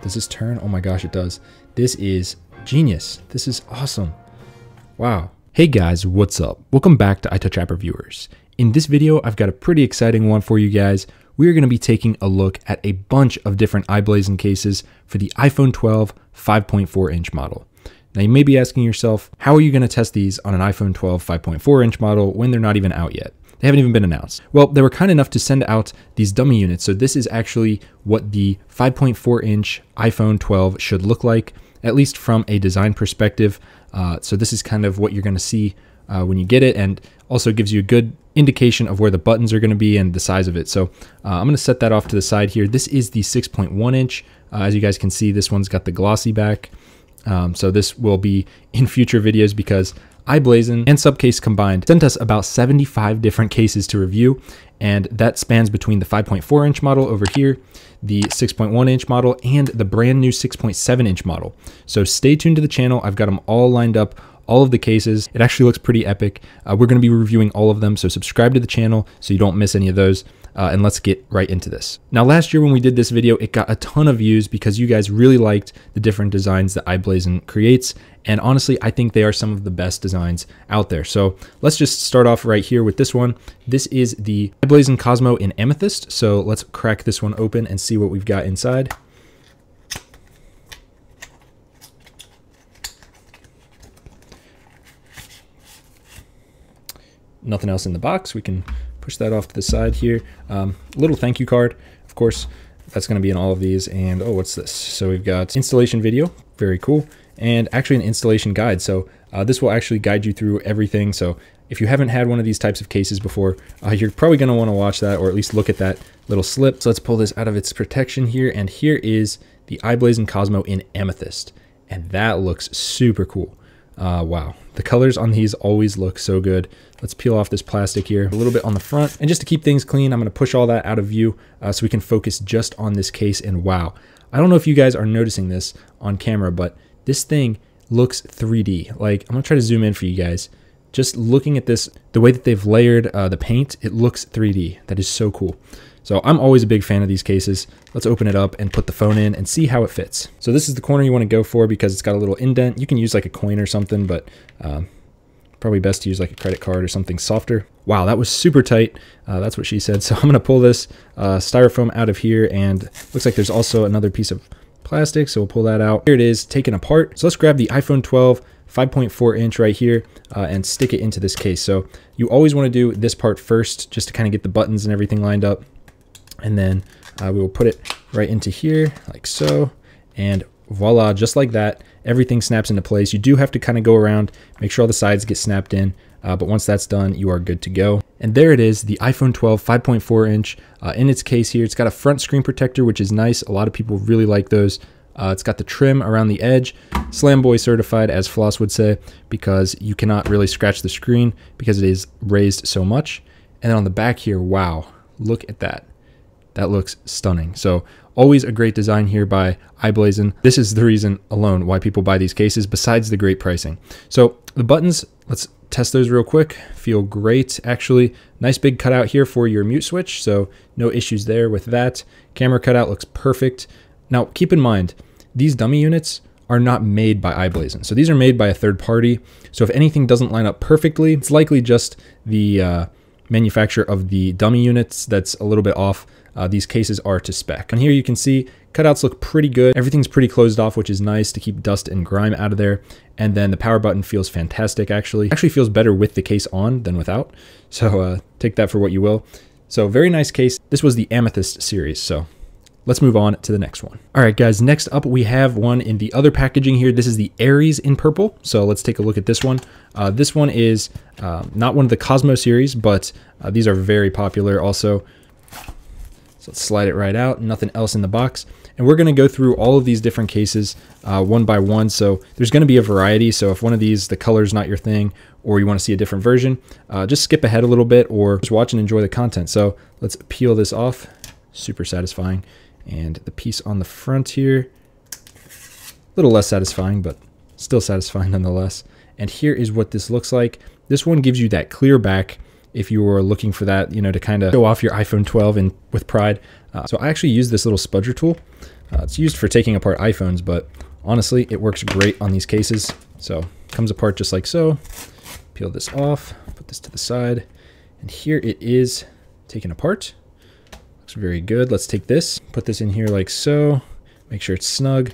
Does this turn? Oh my gosh, it does. This is genius. This is awesome. Wow. Hey guys, what's up? Welcome back to Untitled Chapter viewers. In this video, I've got a pretty exciting one for you guys. We are going to be taking a look at a bunch of different iBlason cases for the iPhone 12 5.4 inch model. Now you may be asking yourself, how are you going to test these on an iPhone 12 5.4 inch model when they're not even out yet? They haven't even been announced. Well, they were kind enough to send out these dummy units. So this is actually what the 5.4 inch iPhone 12 should look like, at least from a design perspective. So this is kind of what you're going to see when you get it, and also gives you a good indication of where the buttons are going to be and the size of it. So I'm going to set that off to the side here. This is the 6.1 inch. As you guys can see, this one's got the glossy back. So this will be in future videos because iBlason and Subcase combined sent us about 75 different cases to review, and that spans between the 5.4 inch model over here, the 6.1 inch model, and the brand new 6.7 inch model. So stay tuned to the channel. I've got them all lined up, all of the cases. It actually looks pretty epic. We're going to be reviewing all of them, so subscribe to the channel so you don't miss any of those. And let's get right into this. Now, last year when we did this video, it got a ton of views because you guys really liked the different designs that iBlason creates. And honestly, I think they are some of the best designs out there. So let's just start off right here with this one. This is the iBlason Cosmo in Amethyst. So let's crack this one open and see what we've got inside. Nothing else in the box. We can push that off to the side here. Little thank you card, of course, that's going to be in all of these. And oh, what's this? So we've got installation video, very cool, and actually an installation guide. So this will actually guide you through everything. So if you haven't had one of these types of cases before, you're probably going to want to watch that, or at least look at that little slip. So let's pull this out of its protection here, and here is the iBlason Cosmo in Amethyst, and that looks super cool. Wow, the colors on these always look so good. Let's peel off this plastic here a little bit on the front, and just to keep things clean, I'm going to push all that out of view so we can focus just on this case. And wow, I don't know if you guys are noticing this on camera, but this thing looks 3D. Like, I'm going to try to zoom in for you guys. Just looking at this, the way that they've layered the paint, it looks 3D. That is so cool. So I'm always a big fan of these cases. Let's open it up and put the phone in and see how it fits. So this is the corner you want to go for because it's got a little indent. You can use like a coin or something, but probably best to use like a credit card or something softer. Wow, that was super tight. That's what she said. So I'm going to pull this styrofoam out of here, and looks like there's also another piece of plastic. So we'll pull that out. Here it is taken apart. So let's grab the iPhone 12 5.4 inch right here and stick it into this case. So you always want to do this part first just to kind of get the buttons and everything lined up. And then we will put it right into here like so, and voila, just like that, everything snaps into place. You do have to kind of go around, make sure all the sides get snapped in, but once that's done, you are good to go. And there it is, the iPhone 12 5.4 inch in its case here. It's got a front screen protector, which is nice. A lot of people really like those. It's got the trim around the edge, Slam Boy certified, as Floss would say, because you cannot really scratch the screen because it is raised so much. And then on the back here, wow, look at that. That looks stunning. So always a great design here by iBlason. This is the reason alone why people buy these cases, besides the great pricing. So the buttons, let's test those real quick. Feel great, actually. Nice big cutout here for your mute switch, so no issues there with that. Camera cutout looks perfect. Now keep in mind, these dummy units are not made by iBlason. So these are made by a third party. So if anything doesn't line up perfectly, it's likely just the manufacturer of the dummy units that's a little bit off. These cases are to spec. And here you can see cutouts look pretty good. Everything's pretty closed off, which is nice to keep dust and grime out of there. And then the power button feels fantastic, actually. Actually feels better with the case on than without. So take that for what you will. So very nice case. This was the Amethyst series. So let's move on to the next one. All right, guys, next up we have one in the other packaging here. This is the Aries in purple. So let's take a look at this one. This one is not one of the Cosmo series, but these are very popular also. So let's slide it right out, nothing else in the box. And we're going to go through all of these different cases one by one. So there's going to be a variety. So if one of these, the color's not your thing, or you want to see a different version, just skip ahead a little bit or just watch and enjoy the content. So let's peel this off. Super satisfying. And the piece on the front here, a little less satisfying, but still satisfying nonetheless. And here is what this looks like. This one gives you that clear back if you were looking for that, you know, to kind of show off your iPhone 12 and with pride. So I actually use this little spudger tool. It's used for taking apart iPhones, but honestly, it works great on these cases. So it comes apart just like so. Peel this off, put this to the side, and here it is taken apart. Looks very good. Let's take this, put this in here like so, make sure it's snug,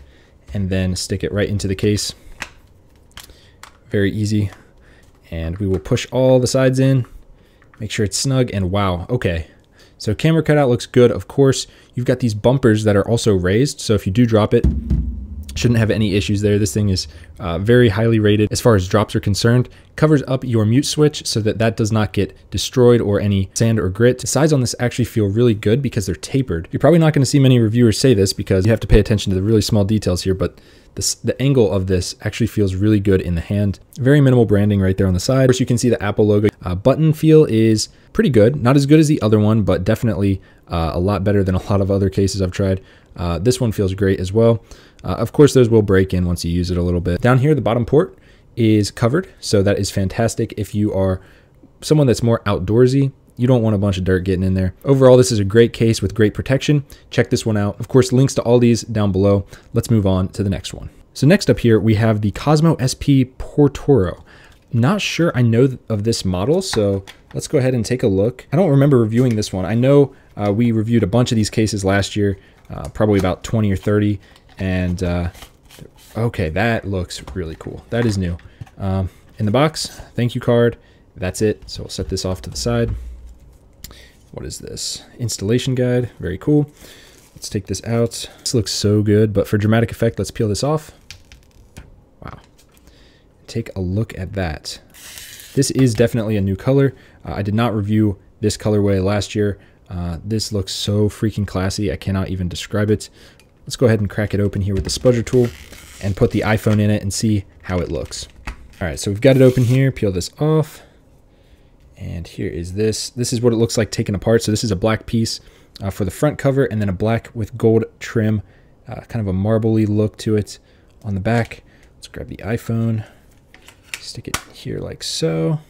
and then stick it right into the case. Very easy. And we will push all the sides in, make sure it's snug, and wow, okay. So camera cutout looks good. Of course, you've got these bumpers that are also raised, so if you do drop it, shouldn't have any issues there. This thing is very highly rated as far as drops are concerned. Covers up your mute switch so that that does not get destroyed or any sand or grit. The sides on this actually feel really good because they're tapered. You're probably not going to see many reviewers say this because you have to pay attention to the really small details here, but the angle of this actually feels really good in the hand. Very minimal branding right there on the side. Of course, you can see the Apple logo. Button feel is pretty good. Not as good as the other one, but definitely a lot better than a lot of other cases I've tried. This one feels great as well. Of course, those will break in once you use it a little bit. Down here, the bottom port is covered, so that is fantastic. If you are someone that's more outdoorsy, you don't want a bunch of dirt getting in there. Overall, this is a great case with great protection. Check this one out. Of course, links to all these down below. Let's move on to the next one. So next up here, we have the Cosmo Sp Portoro. Not sure I know of this model, so let's go ahead and take a look. I don't remember reviewing this one. I know we reviewed a bunch of these cases last year, probably about 20 or 30, and okay, that looks really cool. That is new. In the box, thank you card. That's it. So we'll set this off to the side. What is this? Installation guide. Very cool. Let's take this out. This looks so good, but for dramatic effect, let's peel this off. Wow. Take a look at that. This is definitely a new color. I did not review this colorway last year. This looks so freaking classy. I cannot even describe it. Let's go ahead and crack it open here with the spudger tool and put the iPhone in it and see how it looks. All right, so we've got it open here. Peel this off. And here is this. This is what it looks like taken apart. So this is a black piece for the front cover, and then a black with gold trim, kind of a marbly look to it on the back. Let's grab the iPhone, stick it here like so,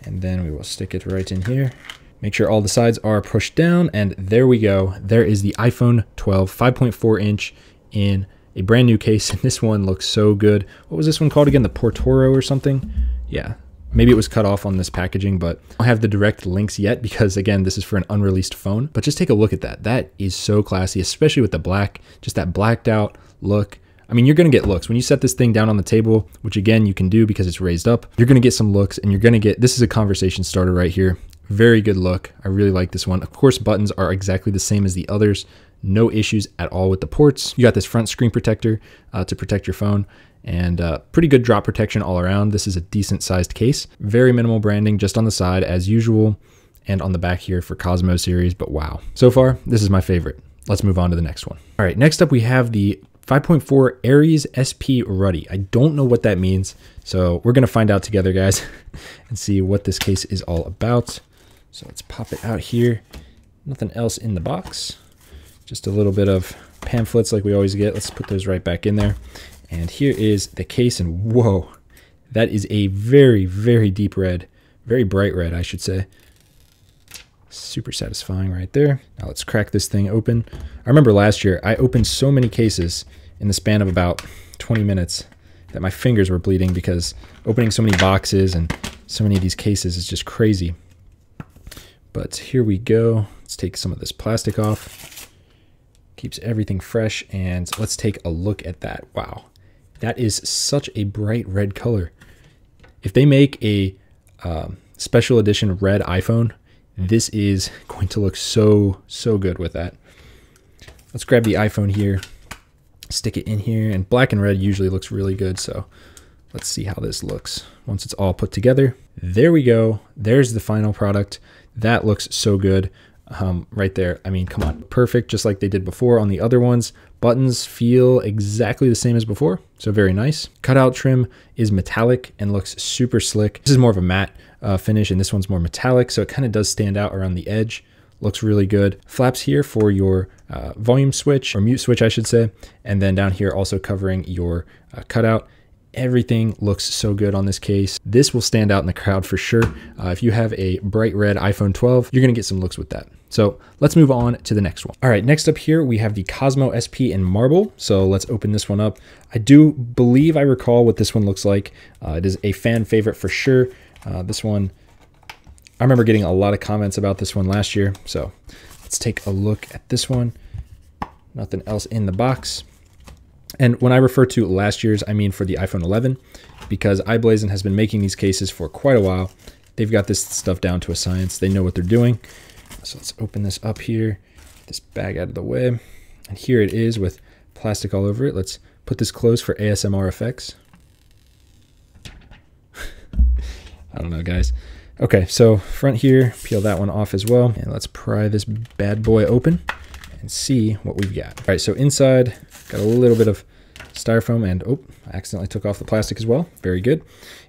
and then we will stick it right in here. Make sure all the sides are pushed down, and there we go. There is the iPhone 12 5.4 inch in a brand new case, and this one looks so good. What was this one called again? The Portoro or something? Yeah. Maybe it was cut off on this packaging, but I don't have the direct links yet because, again, this is for an unreleased phone. But just take a look at that. That is so classy, especially with the black, just that blacked out look. I mean, you're going to get looks. When you set this thing down on the table, which, again, you can do because it's raised up, you're going to get some looks, and you're going to get, this is a conversation starter right here. Very good look. I really like this one. Of course, buttons are exactly the same as the others. No issues at all with the ports. You got this front screen protector to protect your phone, and pretty good drop protection all around. This is a decent sized case. Very minimal branding just on the side as usual, and on the back here for Cosmo series, but wow. So far, this is my favorite. Let's move on to the next one. All right, next up we have the 5.4 Aries SP Ruddy. I don't know what that means, so we're gonna find out together, guys, and see what this case is all about. So let's pop it out here. Nothing else in the box. Just a little bit of pamphlets like we always get. Let's put those right back in there. And here is the case, and whoa, that is a very, very deep red, very bright red, I should say. Super satisfying right there. Now let's crack this thing open. I remember last year, I opened so many cases in the span of about 20 minutes that my fingers were bleeding because opening so many boxes and so many of these cases is just crazy. But here we go. Let's take some of this plastic off. Keeps everything fresh, and let's take a look at that. Wow. That is such a bright red color. If they make a special edition red iPhone, this is going to look so, so good with that. Let's grab the iPhone here, stick it in here, and black and red usually looks really good, so let's see how this looks once it's all put together. There we go. There's the final product. That looks so good. Right there. I mean, come on. Perfect, just like they did before on the other ones. Buttons feel exactly the same as before, so very nice. Cutout trim is metallic and looks super slick. This is more of a matte finish, and this one's more metallic, so it kind of does stand out around the edge. Looks really good. Flaps here for your volume switch, or mute switch, I should say, and then down here also covering your cutout. Everything looks so good on this case. This will stand out in the crowd for sure. If you have a bright red iPhone 12, you're gonna get some looks with that. So let's move on to the next one. All right, next up here, we have the Cosmo Sp and Marble. So let's open this one up. I do believe I recall what this one looks like. It is a fan favorite for sure. This one, I remember getting a lot of comments about this one last year. So let's take a look at this one. Nothing else in the box. And when I refer to last year's, I mean for the iPhone 11, because iBlason has been making these cases for quite a while. They've got this stuff down to a science. They know what they're doing. So let's open this up here, get this bag out of the way. And here it is with plastic all over it. Let's put this closed for ASMR effects. I don't know, guys. Okay, so front here, peel that one off as well. And let's pry this bad boy open and see what we've got. All right, so inside, got a little bit of styrofoam and, oh, I accidentally took off the plastic as well. Very good.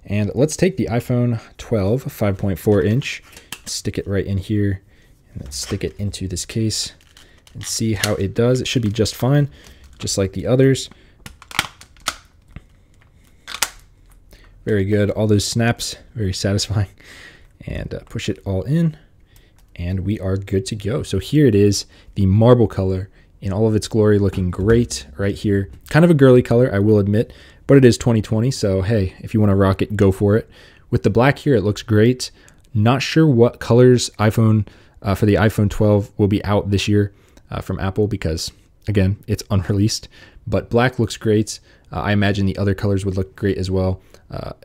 And let's take the iPhone 12 5.4 inch, stick it right in here, and let's stick it into this case and see how it does. It should be just fine, just like the others. Very good. All those snaps, very satisfying. And push it all in, and we are good to go. So here it is, the marble color in all of its glory, looking great right here. Kind of a girly color, I will admit, but it is 2020, so hey, if you want to rock it, go for it. With the black here, it looks great. Not sure what colors iPhone for the iPhone 12 will be out this year from Apple, because again, it's unreleased, but black looks great. I imagine the other colors would look great as well.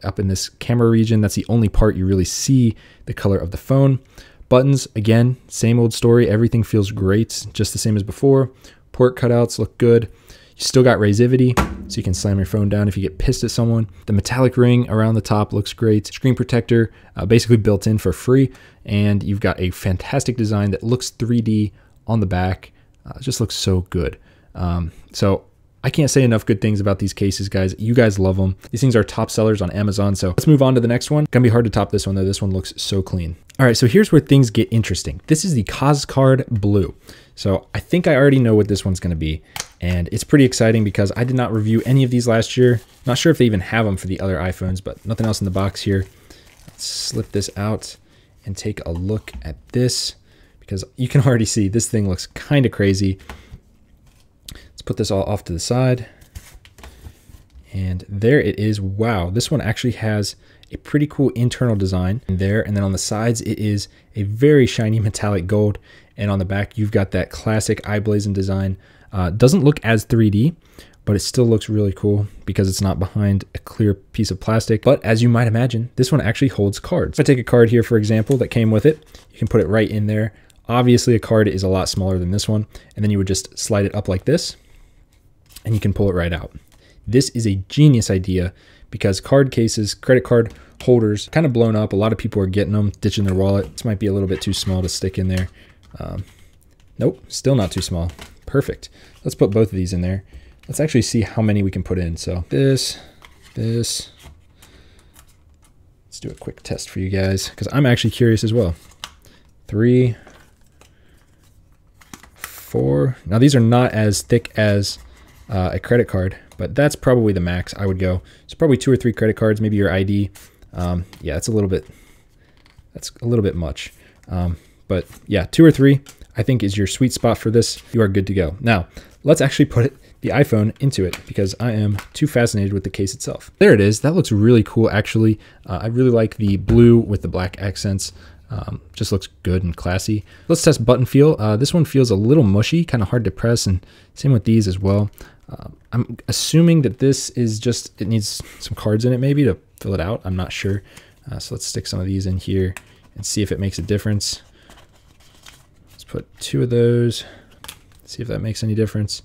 Up in this camera region, that's the only part you really see the color of the phone. Buttons, again, same old story. Everything feels great, just the same as before. Port cutouts look good. You still got razivity, so you can slam your phone down if you get pissed at someone. The metallic ring around the top looks great. Screen protector, basically built in for free. And you've got a fantastic design that looks 3D on the back. It just looks so good. So I can't say enough good things about these cases, guys. You guys love them. These things are top sellers on Amazon. So let's move on to the next one. Gonna be hard to top this one though. This one looks so clean. All right, so here's where things get interesting. This is the Coscard Blue. So I think I already know what this one's gonna be. And it's pretty exciting because I did not review any of these last year. Not sure if they even have them for the other iPhones, but nothing else in the box here. Let's slip this out and take a look at this, because you can already see this thing looks kind of crazy. Let's put this all off to the side. And there it is. Wow, this one actually has a pretty cool internal design there. And then on the sides, it is a very shiny metallic gold. And on the back, you've got that classic iBlason design. Doesn't look as 3D, but it still looks really cool because it's not behind a clear piece of plastic. But as you might imagine, this one actually holds cards. If I take a card here, for example, that came with it, you can put it right in there. Obviously, a card is a lot smaller than this one. And then you would just slide it up like this, and you can pull it right out. This is a genius idea because card cases, credit card holders, kind of blown up. A lot of people are getting them, ditching their wallet. This might be a little bit too small to stick in there. Nope, still not too small. Perfect. Let's put both of these in there. Let's actually see how many we can put in. So this. Let's do a quick test for you guys because I'm actually curious as well. 3, 4. Now these are not as thick as a credit card, but that's probably the max I would go. So probably 2 or 3 credit cards, maybe your ID. Yeah, that's a little bit much. But yeah, 2 or 3 I think is your sweet spot for this. You are good to go. Now let's actually put the iPhone into it because I am too fascinated with the case itself. There it is. That looks really cool actually. I really like the blue with the black accents. Just looks good and classy. Let's test button feel. This one feels a little mushy, kind of hard to press, and same with these as well. I'm assuming that this is just, it needs some cards in it maybe to fill it out. I'm not sure. So let's stick some of these in here and see if it makes a difference. Let's put 2 of those, see if that makes any difference.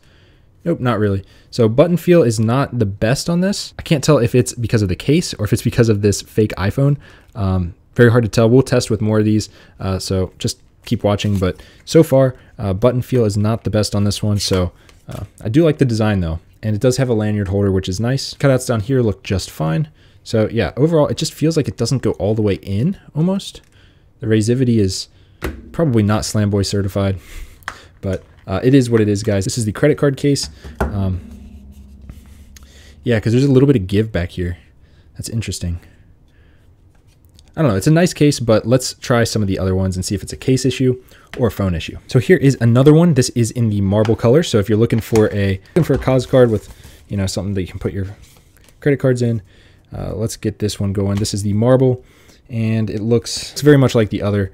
Nope, not really. So button feel is not the best on this. I can't tell if it's because of the case or if it's because of this fake iPhone. Very hard to tell. We'll test with more of these, so just keep watching. But so far, button feel is not the best on this one. So I do like the design though, and it does have a lanyard holder, which is nice. Cutouts down here look just fine. So yeah, overall, it just feels like it doesn't go all the way in almost. The razivity is probably not Slamboy certified, but it is what it is, guys. This is the credit card case. Yeah, because there's a little bit of give back here. That's interesting. I don't know, it's a nice case, but let's try some of the other ones and see if it's a case issue or a phone issue. So here is another one. This is in the marble color. So if you're looking for a Cos card with, you know, something that you can put your credit cards in, let's get this one going. This is the marble, and it's very much like the other.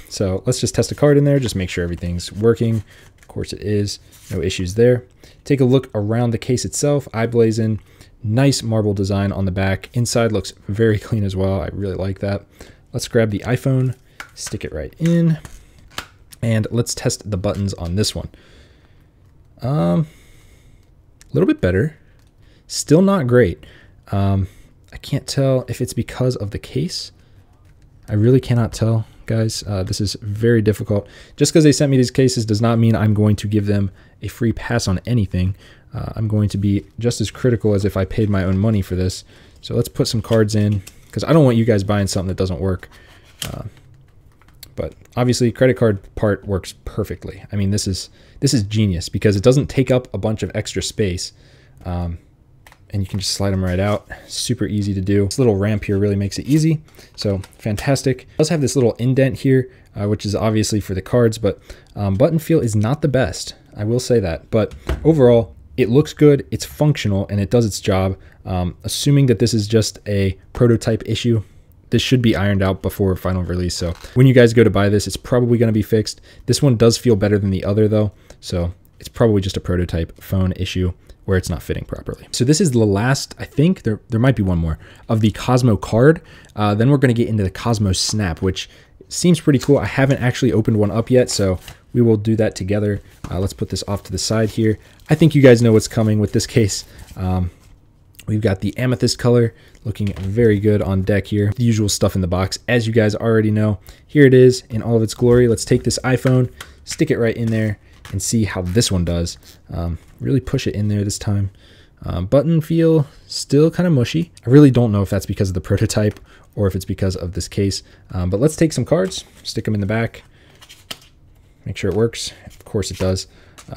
So let's just test a card in there, just make sure everything's working. Of course it is, no issues there. Take a look around the case itself. iBlason, nice marble design on the back. Inside looks very clean as well. I really like that. Let's grab the iPhone, stick it right in, and let's test the buttons on this one. A little bit better, still not great. I can't tell if it's because of the case. I really cannot tell, guys. This is very difficult. Just because they sent me these cases does not mean I'm going to give them a free pass on anything. I'm going to be just as critical as if I paid my own money for this. So let's put some cards in, because I don't want you guys buying something that doesn't work. But obviously credit card part works perfectly. I mean, this is genius because it doesn't take up a bunch of extra space. And you can just slide them right out. Super easy to do. This little ramp here really makes it easy. So fantastic. It does have this little indent here, which is obviously for the cards, but button feel is not the best. I will say that, but overall it looks good. It's functional and it does its job. Assuming that this is just a prototype issue, this should be ironed out before final release. So when you guys go to buy this, it's probably going to be fixed. This one does feel better than the other though. So it's probably just a prototype phone issue where it's not fitting properly. So this is the last, I think, there might be one more, of the Cosmo card. Then we're gonna get into the Cosmo Snap, which seems pretty cool. I haven't actually opened one up yet, so we will do that together. Let's put this off to the side here. I think you guys know what's coming with this case. We've got the Amethyst color looking very good on deck here. The usual stuff in the box, as you guys already know. Here it is in all of its glory. Let's take this iPhone, stick it right in there, and see how this one does. Really push it in there this time. Button feel still kind of mushy. I really don't know if that's because of the prototype or if it's because of this case. But let's take some cards, stick them in the back, make sure it works. Of course it does.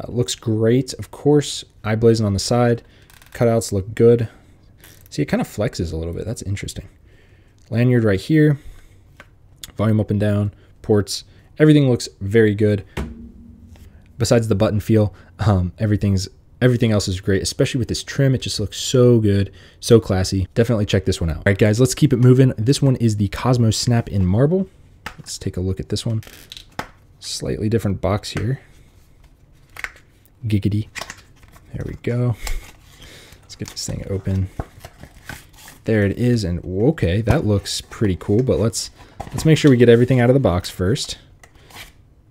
Looks great. Of course, iBlason on the side. Cutouts look good. See, it kind of flexes a little bit. That's interesting. Lanyard right here. Volume up and down. Ports. Everything looks very good. Besides the button feel, everything else is great, especially with this trim. It just looks so good, so classy. Definitely check this one out. All right, guys, let's keep it moving. This one is the Cosmo Sp and Marble. Let's take a look at this one. Slightly different box here. Giggity. There we go. Let's get this thing open. There it is, and okay, that looks pretty cool, but let's make sure we get everything out of the box first.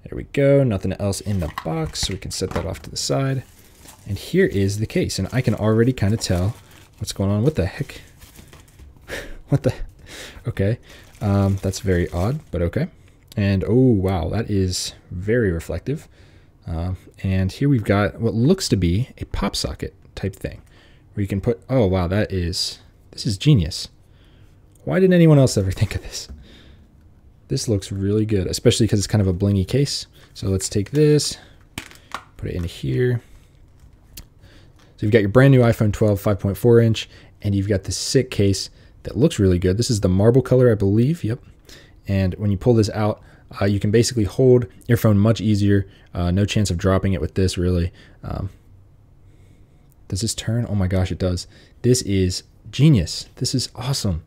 There we go, nothing else in the box, so we can set that off to the side. And here is the case, and I can already kind of tell what's going on. What the heck? What the? Okay, that's very odd, but okay. And oh wow, that is very reflective. And here we've got what looks to be a pop socket type thing, where you can put, oh wow, this is genius. Why didn't anyone else ever think of this? This looks really good, especially because it's kind of a blingy case. So let's take this, put it in here. So you've got your brand new iPhone 12 5.4 inch, and you've got this sick case that looks really good. This is the marble color, I believe. Yep. And when you pull this out, you can basically hold your phone much easier. No chance of dropping it with this, really. Does this turn? Oh my gosh, it does. This is genius. This is awesome.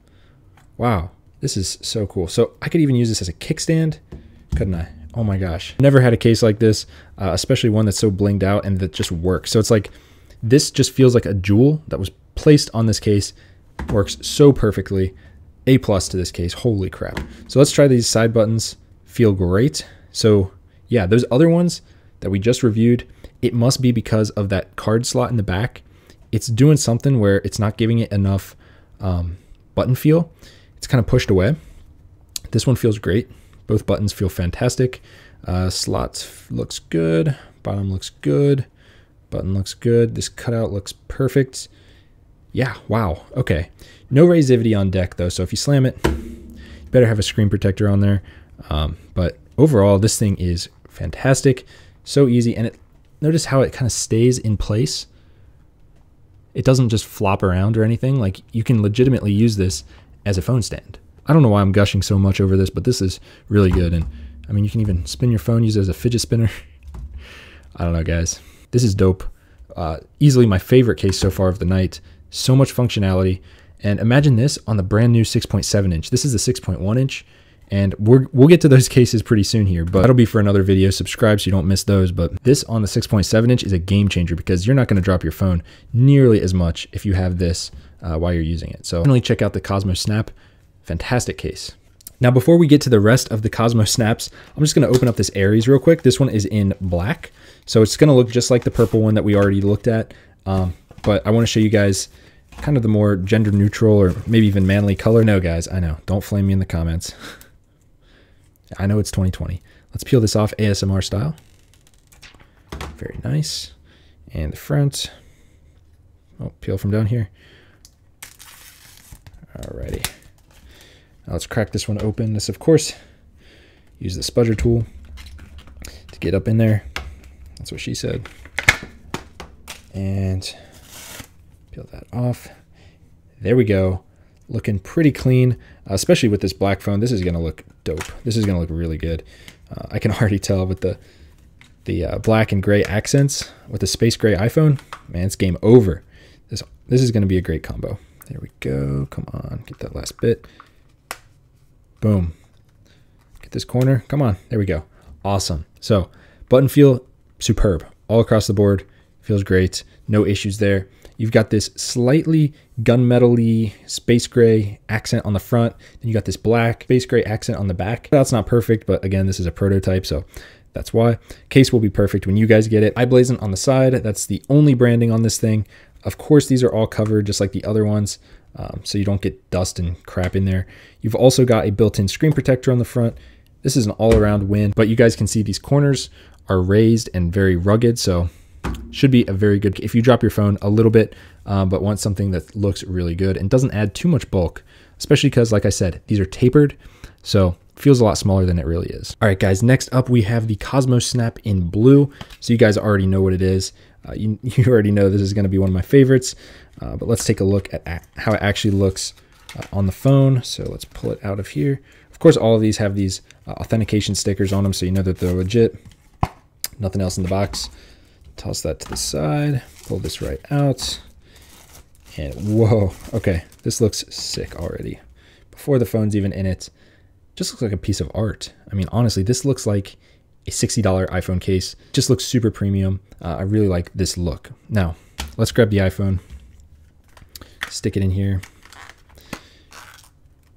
Wow. This is so cool. So I could even use this as a kickstand, couldn't I? Oh my gosh. Never had a case like this, especially one that's so blinged out and that just works. So it's like, this just feels like a jewel that was placed on this case. Works so perfectly. A+ to this case. Holy crap. So let's try these side buttons. Feel great. So yeah, those other ones that we just reviewed, it must be because of that card slot in the back. It's doing something where it's not giving it enough button feel. It's kind of pushed away. This one feels great. Both buttons feel fantastic. Slots looks good. Bottom looks good. Button looks good. This cutout looks perfect. Yeah, wow. Okay. No razivity on deck though, so if you slam it, you better have a screen protector on there. But overall, this thing is fantastic. So easy, and notice how it kind of stays in place. It doesn't just flop around or anything. Like, you can legitimately use this as a phone stand. I don't know why I'm gushing so much over this, but this is really good. And I mean, you can even spin your phone, use it as a fidget spinner. I don't know, guys. This is dope. Easily my favorite case so far of the night. So much functionality. And imagine this on the brand new 6.7 inch. This is the 6.1 inch. And we'll get to those cases pretty soon here, but that'll be for another video. Subscribe so you don't miss those. But this on the 6.7 inch is a game changer because you're not going to drop your phone nearly as much if you have this while you're using it. So definitely check out the Cosmo Snap. Fantastic case. Now, before we get to the rest of the Cosmo Snaps, I'm just going to open up this Aries real quick. This one is in black, so it's going to look just like the purple one that we already looked at. But I want to show you guys kind of the more gender neutral or maybe even manly color. No, guys, I know. Don't flame me in the comments. I know it's 2020. Let's peel this off ASMR style. Very nice. And the front. Oh, peel from down here. Alrighty. Now let's crack this one open. This, of course, use the spudger tool to get up in there. That's what she said. And peel that off. There we go. Looking pretty clean, especially with this black phone. This is going to look dope. This is going to look really good. I can already tell with the black and gray accents with the space gray iPhone. Man, it's game over. This is going to be a great combo. There we go. Come on, get that last bit. Boom. Get this corner. Come on. There we go. Awesome. So button feel superb all across the board. Feels great. No issues there. You've got this slightly gunmetal-y space gray accent on the front. Then you got this black space gray accent on the back. That's not perfect, but again, this is a prototype, so that's why. Case will be perfect when you guys get it. iBlason on the side. That's the only branding on this thing. Of course, these are all covered just like the other ones, so you don't get dust and crap in there. You've also got a built-in screen protector on the front. This is an all-around win, but you guys can see these corners are raised and very rugged, so should be a very good, if you drop your phone a little bit, but want something that looks really good and doesn't add too much bulk, especially because, like I said, these are tapered, so feels a lot smaller than it really is. All right, guys, next up we have the Cosmo Snap in blue. So you guys already know what it is. You already know this is going to be one of my favorites, but let's take a look at how it actually looks on the phone. So let's pull it out of here. Of course, all of these have these authentication stickers on them, so you know that they're legit. Nothing else in the box. Toss that to the side, pull this right out, and whoa, okay, this looks sick already. Before the phone's even in it, just looks like a piece of art. I mean, honestly, this looks like a $60 iPhone case. Just looks super premium. I really like this look. Now, let's grab the iPhone, stick it in here,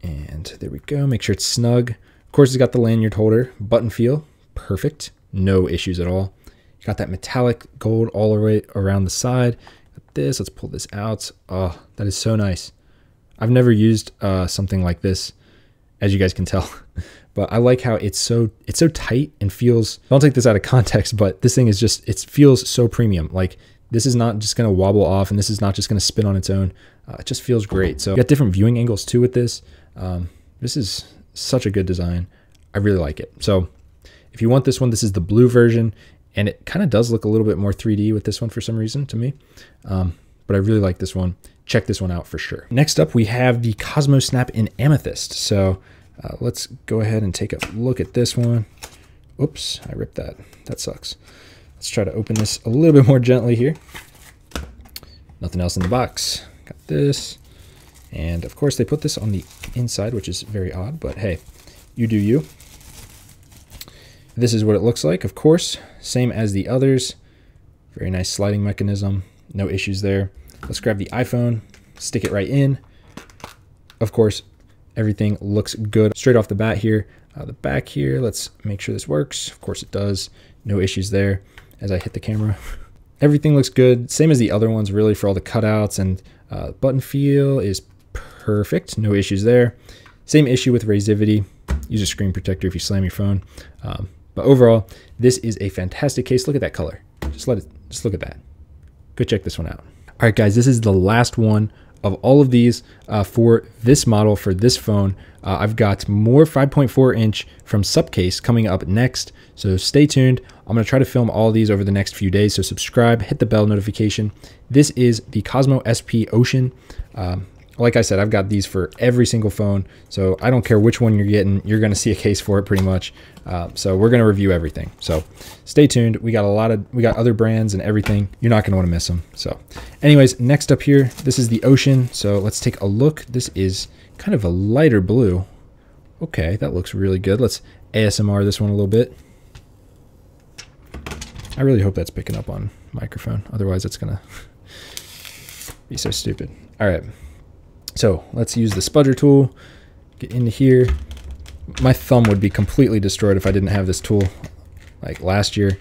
and there we go. Make sure it's snug. Of course, it's got the lanyard holder, button feel, perfect, no issues at all. Got that metallic gold all the way around the side. Got this, let's pull this out. Oh, that is so nice. I've never used something like this, as you guys can tell, but I like how it's so tight and feels, don't take this out of context, but this thing is just, it feels so premium. Like this is not just gonna wobble off and this is not just gonna spin on its own. It just feels great. So you got different viewing angles too with this. This is such a good design. I really like it. So if you want this one, this is the blue version. And it kind of does look a little bit more 3D with this one for some reason to me. But I really like this one. Check this one out for sure. Next up, we have the Cosmo Snap in Amethyst. So let's go ahead and take a look at this one. Oops, I ripped that. That sucks. Let's try to open this a little bit more gently here. Nothing else in the box. Got this. And of course, they put this on the inside, which is very odd, but hey, you do you. This is what it looks like, of course, same as the others. Very nice sliding mechanism, no issues there. Let's grab the iPhone, stick it right in. Of course, everything looks good straight off the bat here. The back here, let's make sure this works. Of course it does, no issues there as I hit the camera. Everything looks good, same as the other ones really for all the cutouts, and button feel is perfect, no issues there. Same issue with razivity. Use a screen protector if you slam your phone. But overall, this is a fantastic case. Look at that color. Just look at that. Go check this one out. All right, guys, this is the last one of all of these for this model, for this phone. I've got more 5.4 inch from Supcase coming up next, so stay tuned. I'm gonna try to film all of these over the next few days, so subscribe, hit the bell notification. This is the Cosmo Sp Ocean. like I said, I've got these for every single phone, so I don't care which one you're getting, you're going to see a case for it pretty much. So we're going to review everything. So stay tuned. We got other brands and everything. You're not going to want to miss them. So anyways, next up here, this is the Ocean. So let's take a look. This is kind of a lighter blue. Okay, that looks really good. Let's ASMR this one a little bit. I really hope that's picking up on microphone. Otherwise, it's going to be so stupid. All right. So let's use the spudger tool. Get into here. My thumb would be completely destroyed if I didn't have this tool like last year.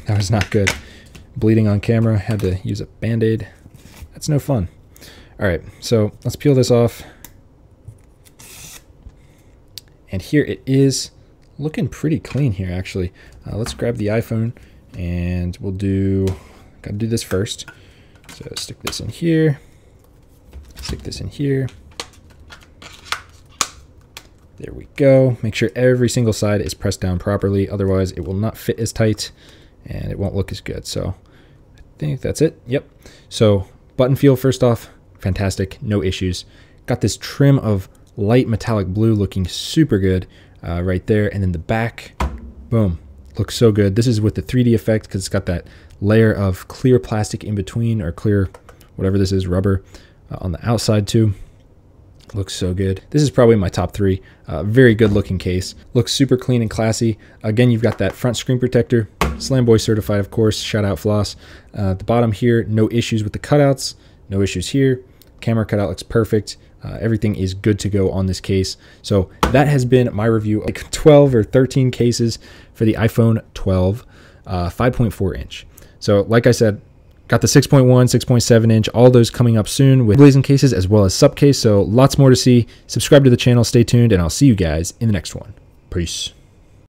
That was not good. Bleeding on camera. Had to use a Band-Aid. That's no fun. All right. So let's peel this off. And here it is, looking pretty clean here, actually. Let's grab the iPhone, and we'll gotta do this first. So stick this in here, stick this in here. There we go. Make sure every single side is pressed down properly, otherwise it will not fit as tight, and it won't look as good. So I think that's it. Yep. So button feel, first off, fantastic, no issues. Got this trim of light metallic blue looking super good right there. And then the back, boom, looks so good. This is with the 3D effect because it's got that layer of clear plastic in between, or clear, whatever this is, rubber on the outside too. Looks so good. This is probably my top 3. Very good looking case. Looks super clean and classy. Again, you've got that front screen protector, Slamboy certified, of course, shout out floss. At the bottom here, no issues with the cutouts, no issues here. Camera cutout looks perfect. Everything is good to go on this case. So that has been my review of like 12 or 13 cases for the iPhone 12 5.4 inch. So like I said, got the 6.1, 6.7 inch, all those coming up soon with iBlason cases as well as sub case. So lots more to see. Subscribe to the channel, stay tuned, and I'll see you guys in the next one. Peace.